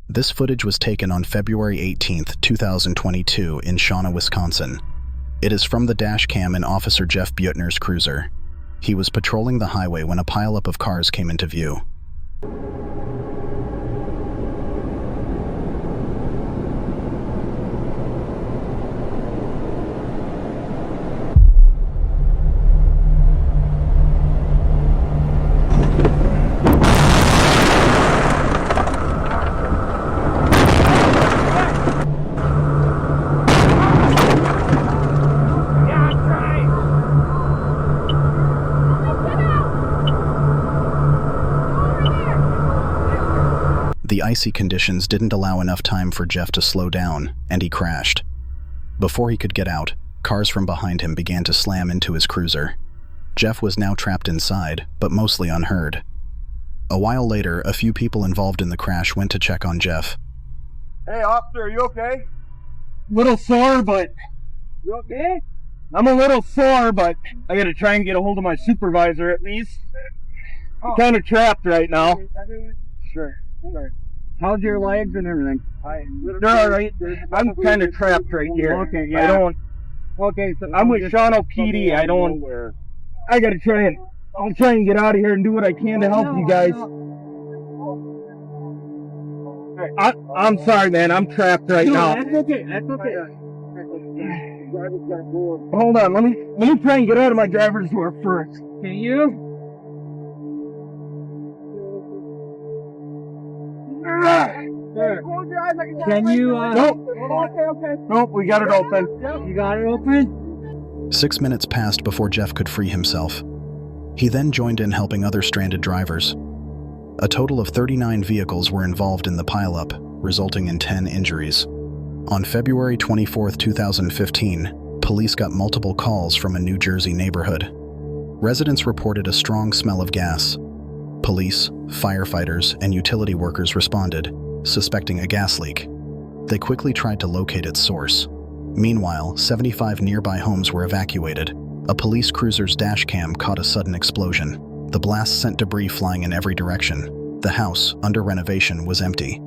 This footage was taken on February 18, 2022 in Shawnee, Wisconsin. It is from the dash cam in Officer Jeff Buettner's cruiser. He was patrolling the highway when a pileup of cars came into view. The icy conditions didn't allow enough time for Jeff to slow down, and he crashed. Before he could get out, cars from behind him began to slam into his cruiser. Jeff was now trapped inside, but mostly unhurt. A while later, a few people involved in the crash went to check on Jeff. Hey, officer, are you okay? Little sore, but You okay? I'm a little sore, but I gotta try and get a hold of my supervisor at least. I'm kind of trapped right now. Sure. How's your legs and everything? They're all right. I'm kind of trapped right here. Okay, yeah. I'm with Shawnee PD. I gotta I'll try and get out of here and do what I can to help you guys. I'm sorry, man. I'm trapped right now. That's okay. Hold on. Let me try and get out of my driver's door first. Can you? Can you? Nope. Okay. Nope. We got it open. You got it open? 6 minutes passed before Jeff could free himself. He then joined in helping other stranded drivers. A total of 39 vehicles were involved in the pileup, resulting in 10 injuries. On February 24, 2015, police got multiple calls from a New Jersey neighborhood. Residents reported a strong smell of gas. Police, firefighters, and utility workers responded, suspecting a gas leak. They quickly tried to locate its source. Meanwhile, 75 nearby homes were evacuated. A police cruiser's dash cam caught a sudden explosion. The blast sent debris flying in every direction. The house, under renovation, was empty.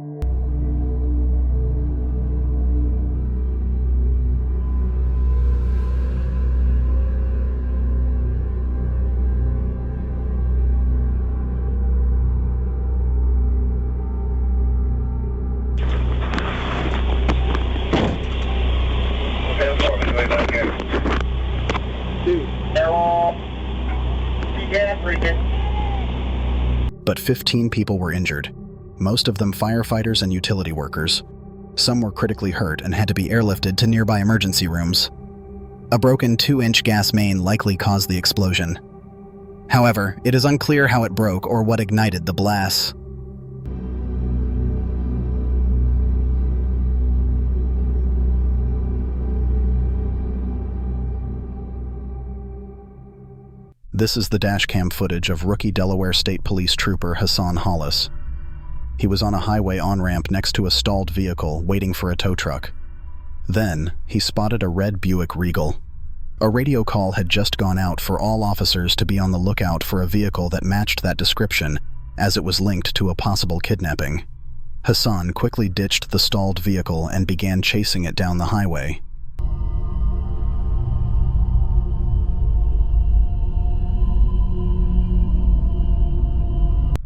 But 15 people were injured, most of them firefighters and utility workers. Some were critically hurt and had to be airlifted to nearby emergency rooms. A broken 2-inch gas main likely caused the explosion. However, it is unclear how it broke or what ignited the blast. This is the dashcam footage of rookie Delaware State Police Trooper Hassan Hollis. He was on a highway on-ramp next to a stalled vehicle waiting for a tow truck. Then, he spotted a red Buick Regal. A radio call had just gone out for all officers to be on the lookout for a vehicle that matched that description, as it was linked to a possible kidnapping. Hassan quickly ditched the stalled vehicle and began chasing it down the highway.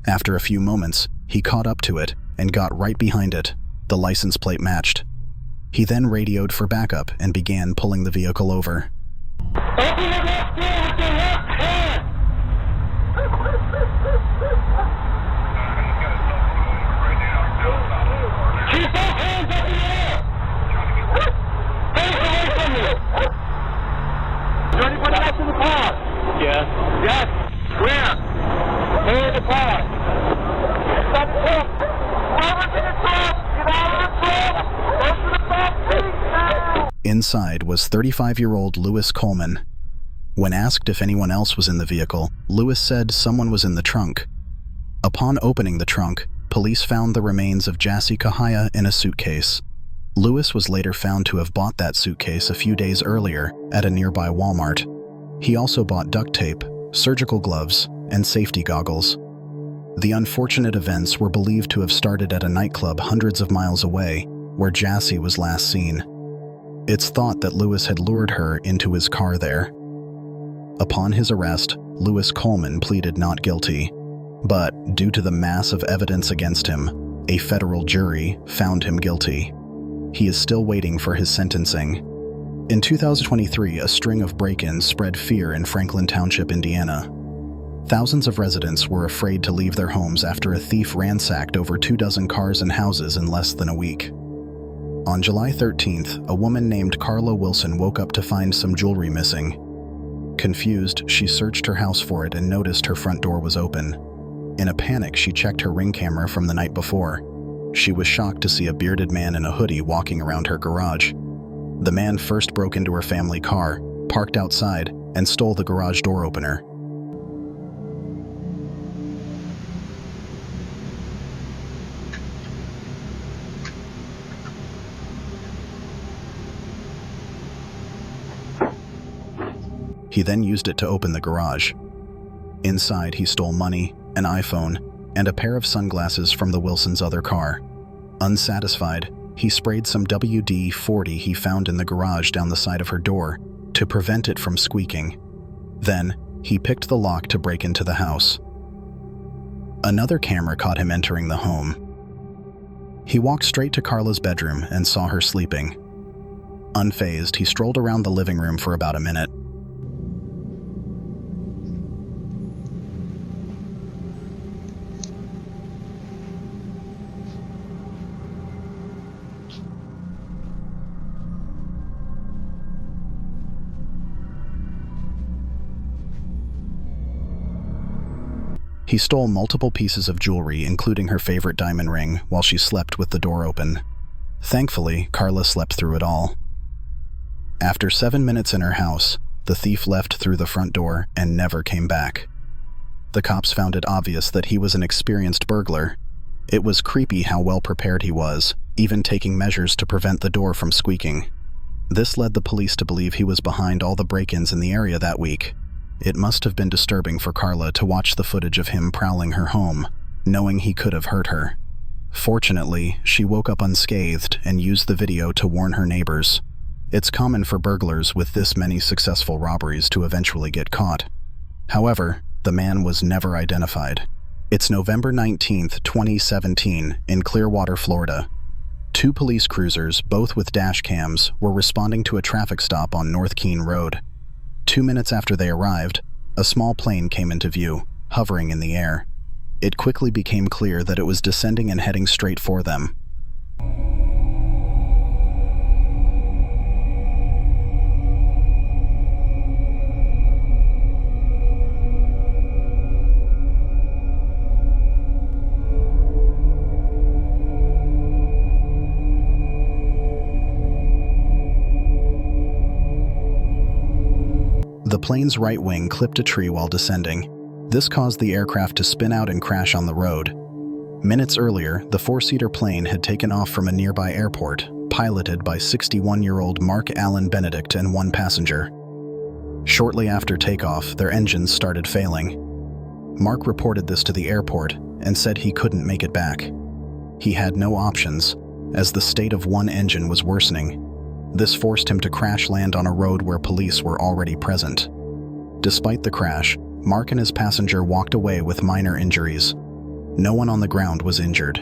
After a few moments, he caught up to it and got right behind it. The license plate matched. He then radioed for backup and began pulling the vehicle over. Open your left door with your left hand! Keep both hands up in the air! Hands away from you! Is there anybody else in the car? Yes. Yes? Where? Where in the car? Stop the truck! Whoever's in the truck! Get out of the truck! Go to the back seat now! Inside was 35-year-old Lewis Coleman. When asked if anyone else was in the vehicle, Lewis said someone was in the trunk. Upon opening the trunk, police found the remains of Jassy Kahaya in a suitcase. Lewis was later found to have bought that suitcase a few days earlier at a nearby Walmart. He also bought duct tape, surgical gloves, and safety goggles. The unfortunate events were believed to have started at a nightclub hundreds of miles away, where Jassy was last seen. It's thought that Lewis had lured her into his car there. Upon his arrest, Lewis Coleman pleaded not guilty, but due to the massive evidence against him, a federal jury found him guilty. He is still waiting for his sentencing. In 2023, a string of break-ins spread fear in Franklin Township, Indiana. Thousands of residents were afraid to leave their homes after a thief ransacked over 24 cars and houses in less than a week. On July 13th, a woman named Carla Wilson woke up to find some jewelry missing. Confused, she searched her house for it and noticed her front door was open. In a panic, she checked her ring camera from the night before. She was shocked to see a bearded man in a hoodie walking around her garage. The man first broke into her family car, parked outside, and stole the garage door opener. He then used it to open the garage. Inside, he stole money, an iPhone, and a pair of sunglasses from the Wilsons' other car. Unsatisfied, he sprayed some WD-40 he found in the garage down the side of her door to prevent it from squeaking. Then, he picked the lock to break into the house. Another camera caught him entering the home. He walked straight to Carla's bedroom and saw her sleeping. Unfazed, he strolled around the living room for about a minute. He stole multiple pieces of jewelry, including her favorite diamond ring, while she slept with the door open. Thankfully, Carla slept through it all. After 7 minutes in her house, the thief left through the front door and never came back. The cops found it obvious that he was an experienced burglar. It was creepy how well prepared he was, even taking measures to prevent the door from squeaking. This led the police to believe he was behind all the break-ins in the area that week. It must have been disturbing for Carla to watch the footage of him prowling her home, knowing he could have hurt her. Fortunately, she woke up unscathed and used the video to warn her neighbors. It's common for burglars with this many successful robberies to eventually get caught. However, the man was never identified. It's November 19, 2017, in Clearwater, Florida. 2 police cruisers, both with dash cams, were responding to a traffic stop on North Keene Road. 2 minutes after they arrived, a small plane came into view, hovering in the air. It quickly became clear that it was descending and heading straight for them. The plane's right wing clipped a tree while descending. This caused the aircraft to spin out and crash on the road. Minutes earlier, the 4-seater plane had taken off from a nearby airport, piloted by 61-year-old Mark Allen Benedict and 1 passenger. Shortly after takeoff, their engines started failing. Mark reported this to the airport and said he couldn't make it back. He had no options, as the state of one engine was worsening. This forced him to crash land on a road where police were already present. Despite the crash, Mark and his passenger walked away with minor injuries. No one on the ground was injured.